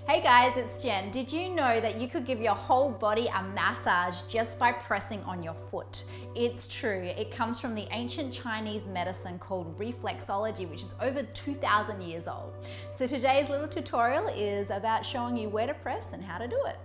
Hey guys, it's Jen. Did you know that you could give your whole body a massage just by pressing on your foot? It's true. It comes from the ancient Chinese medicine called reflexology, which is over 2,000 years old. So today's little tutorial is about showing you where to press and how to do it.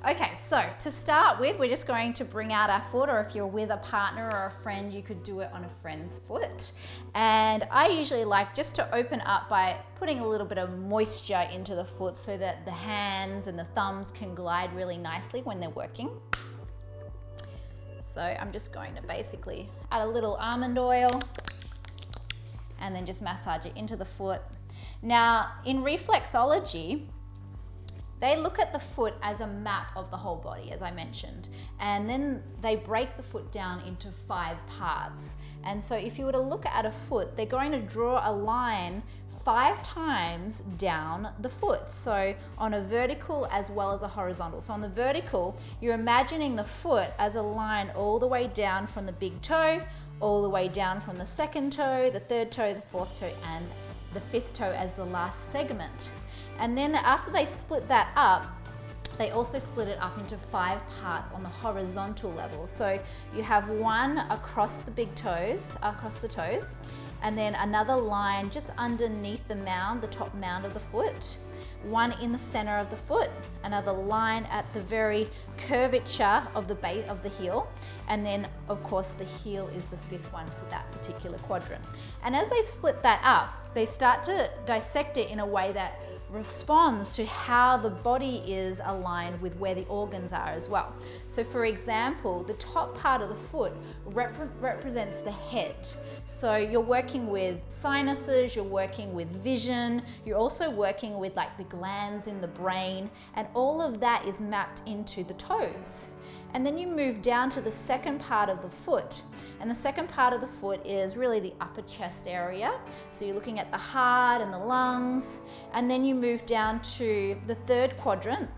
Okay, so to start with, we're just going to bring out our foot, or if you're with a partner or a friend, you could do it on a friend's foot. And I usually like just to open up by putting a little bit of moisture into the foot so that the hands and the thumbs can glide really nicely when they're working. So I'm just going to basically add a little almond oil and then just massage it into the foot. Now, in reflexology, they look at the foot as a map of the whole body, as I mentioned, and then they break the foot down into 5 parts. And so if you were to look at a foot, they're going to draw a line 5 times down the foot. So on a vertical as well as a horizontal. So on the vertical, you're imagining the foot as a line all the way down from the big toe, all the way down from the second toe, the third toe, the fourth toe, and the 5th toe as the last segment. And then after they split that up, they also split it up into 5 parts on the horizontal level. So you have one across the big toes, across the toes, and then another line just underneath the mound, the top mound of the foot, one in the center of the foot, another line at the very curvature of the base of the heel, and then of course the heel is the 5th one for that particular quadrant. And as they split that up, they start to dissect it in a way that responds to how the body is aligned with where the organs are as well. So for example, the top part of the foot represents the head. So you're working with sinuses, you're working with vision, you're also working with like the glands in the brain, and all of that is mapped into the toes. And then you move down to the second part of the foot. And the second part of the foot is really the upper chest area. So you're looking at the heart and the lungs. And then you move down to the 3rd quadrant.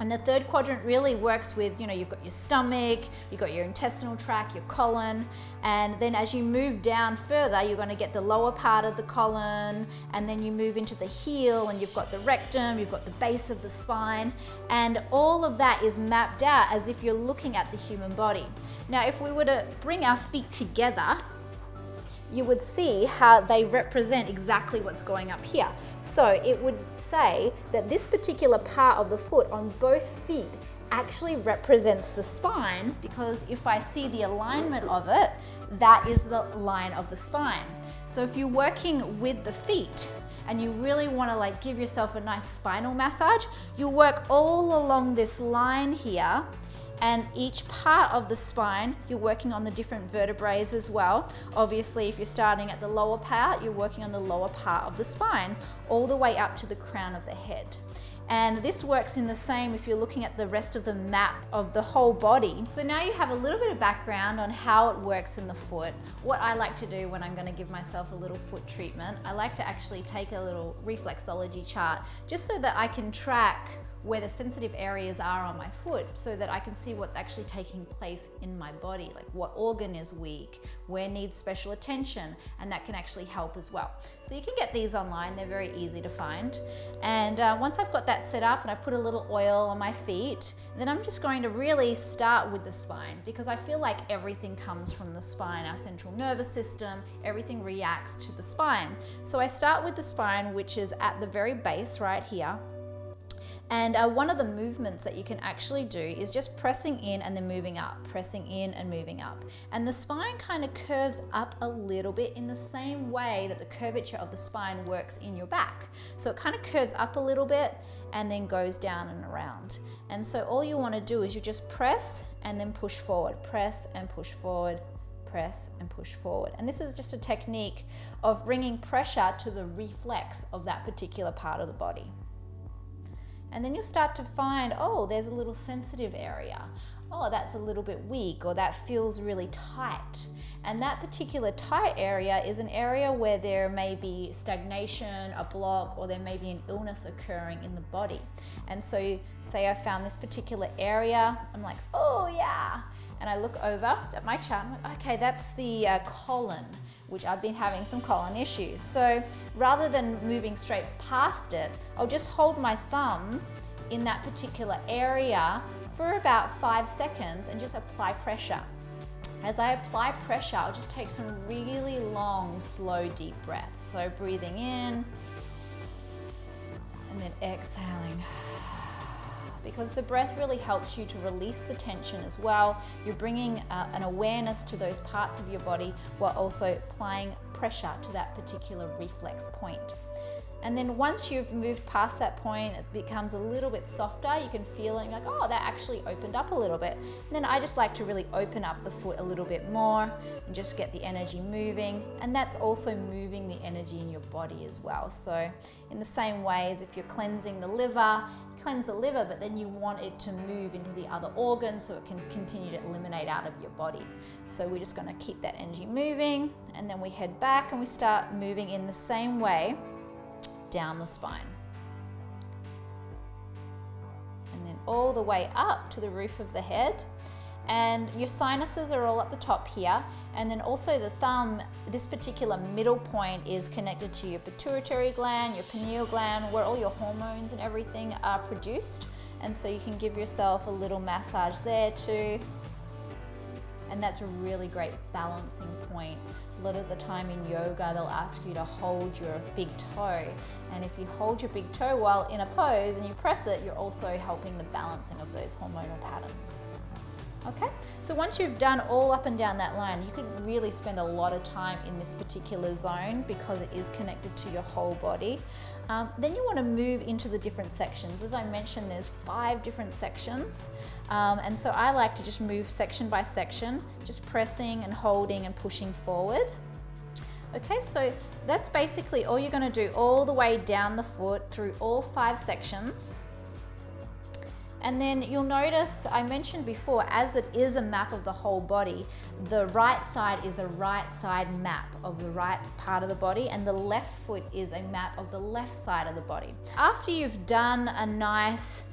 And the 3rd quadrant really works with, you've got your stomach, you've got your intestinal tract, your colon, and then as you move down further, you're going to get the lower part of the colon, and then you move into the heel, and you've got the rectum, you've got the base of the spine, and all of that is mapped out as if you're looking at the human body. Now, if we were to bring our feet together, you would see how they represent exactly what's going up here. So it would say that this particular part of the foot on both feet actually represents the spine, because if I see the alignment of it, that is the line of the spine. So if you're working with the feet and you really want to give yourself a nice spinal massage, you work all along this line here. And each part of the spine, you're working on the different vertebrae as well. Obviously, if you're starting at the lower part, you're working on the lower part of the spine, all the way up to the crown of the head. And this works in the same if you're looking at the rest of the map of the whole body. So now you have a little bit of background on how it works in the foot. What I like to do when I'm going to give myself a little foot treatment, I like to actually take a little reflexology chart just so that I can track where the sensitive areas are on my foot, so that I can see what's actually taking place in my body, like what organ is weak, where needs special attention, and that can actually help as well. So you can get these online, they're very easy to find. And once I've got that set up and I put a little oil on my feet, then I'm just going to really start with the spine, because I feel like everything comes from the spine, our central nervous system, everything reacts to the spine. So I start with the spine, which is at the very base right here. And one of the movements that you can actually do is just pressing in and then moving up, pressing in and moving up. And the spine kind of curves up a little bit in the same way that the curvature of the spine works in your back. So it kind of curves up a little bit and then goes down and around. And so all you want to do is you just press and then push forward, press and push forward, press and push forward. And this is just a technique of bringing pressure to the reflex of that particular part of the body. And then you'll start to find, oh, there's a little sensitive area. Oh, that's a little bit weak, or that feels really tight. And that particular tight area is an area where there may be stagnation, a block, or there may be an illness occurring in the body. And so say I found this particular area, I'm like, oh yeah. and I look over at my chart, I'm like, okay, that's the colon, which I've been having some colon issues. So rather than moving straight past it, I'll just hold my thumb in that particular area for about 5 seconds and just apply pressure. As I apply pressure, I'll just take some really long, slow, deep breaths. So breathing in and then exhaling. Because the breath really helps you to release the tension as well. You're bringing an awareness to those parts of your body while also applying pressure to that particular reflex point. And then once you've moved past that point, it becomes a little bit softer. You can feel it, like, oh, that actually opened up a little bit. And then I just like to really open up the foot a little bit more and just get the energy moving. And that's also moving the energy in your body as well. So in the same way as if you're cleansing the liver, cleanse the liver, but then you want it to move into the other organs so it can continue to eliminate out of your body. So we're just going to keep that energy moving, and then we head back and we start moving in the same way down the spine. And then all the way up to the roof of the head. And your sinuses are all up the top here. And then also the thumb, this particular middle point is connected to your pituitary gland, your pineal gland, where all your hormones and everything are produced. And so you can give yourself a little massage there too. And that's a really great balancing point. A lot of the time in yoga, they'll ask you to hold your big toe. And if you hold your big toe while in a pose and you press it, you're also helping the balancing of those hormonal patterns. Okay, so once you've done all up and down that line, you could really spend a lot of time in this particular zone because it is connected to your whole body. Then you want to move into the different sections. As I mentioned, there's 5 different sections. And so I like to just move section by section, just pressing and holding and pushing forward. Okay, so that's basically all you're going to do all the way down the foot through all 5 sections. And then you'll notice, I mentioned before, as it is a map of the whole body, the right side is a right side map of the right part of the body, and the left foot is a map of the left side of the body. After you've done a nice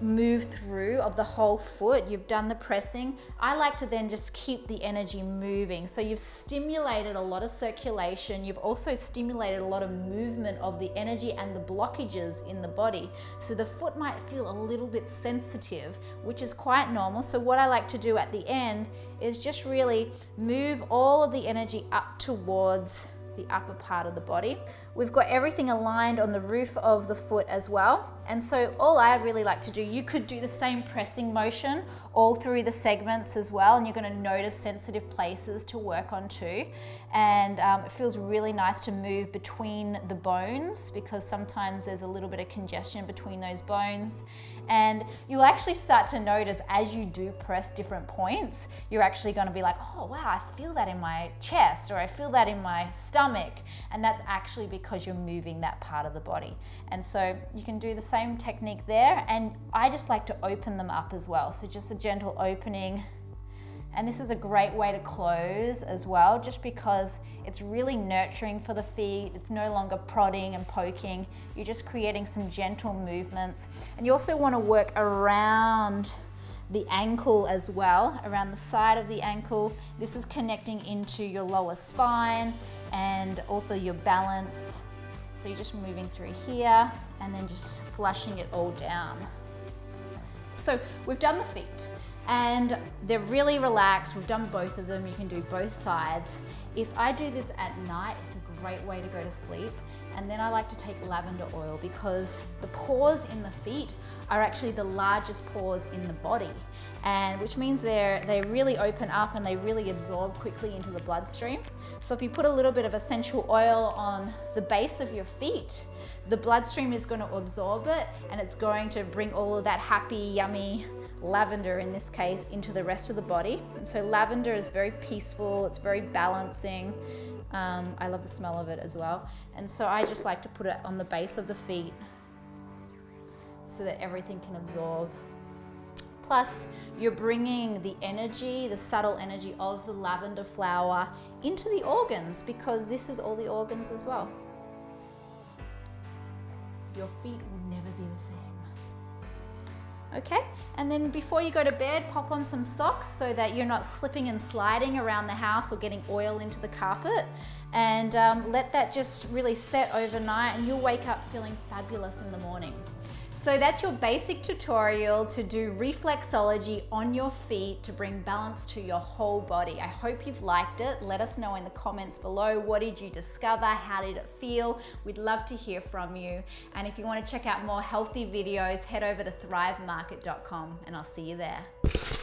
move through of the whole foot, you've done the pressing, I like to then just keep the energy moving. So you've stimulated a lot of circulation, you've also stimulated a lot of movement of the energy and the blockages in the body. So the foot might feel a little bit sensitive, which is quite normal. So what I like to do at the end is just really move all of the energy up towards the upper part of the body. We've got everything aligned on the roof of the foot as well. And so all I really like to do, you could do the same pressing motion all through the segments as well, and you're going to notice sensitive places to work on too. And it feels really nice to move between the bones because sometimes there's a little bit of congestion between those bones. And you'll actually start to notice as you do press different points, you're actually going to be like, oh wow, I feel that in my chest, or I feel that in my stomach. And that's actually because you're moving that part of the body. And so you can do the same technique there. And I just like to open them up as well. So just a gentle opening. And this is a great way to close as well, just because it's really nurturing for the feet. It's no longer prodding and poking. You're just creating some gentle movements. And you also want to work around the ankle as well, around the side of the ankle. This is connecting into your lower spine and also your balance. So you're just moving through here and then just flushing it all down. So we've done the feet and they're really relaxed. We've done both of them. You can do both sides. If I do this at night, it's a great way to go to sleep. And then I like to take lavender oil because the pores in the feet are actually the largest pores in the body, and which means they really open up and they really absorb quickly into the bloodstream. So if you put a little bit of essential oil on the base of your feet, the bloodstream is going to absorb it and it's going to bring all of that happy, yummy lavender in this case into the rest of the body. And so lavender is very peaceful, it's very balancing. I love the smell of it as well. And so I just like to put it on the base of the feet so that everything can absorb. Plus, you're bringing the energy, the subtle energy of the lavender flower into the organs, because this is all the organs as well. Your feet will never be the same. Okay, and then before you go to bed, pop on some socks so that you're not slipping and sliding around the house or getting oil into the carpet. And let that just really set overnight, and you'll wake up feeling fabulous in the morning. So that's your basic tutorial to do reflexology on your feet to bring balance to your whole body. I hope you've liked it. Let us know in the comments below, what did you discover? How did it feel? We'd love to hear from you. And if you want to check out more healthy videos, head over to thrivemarket.com and I'll see you there.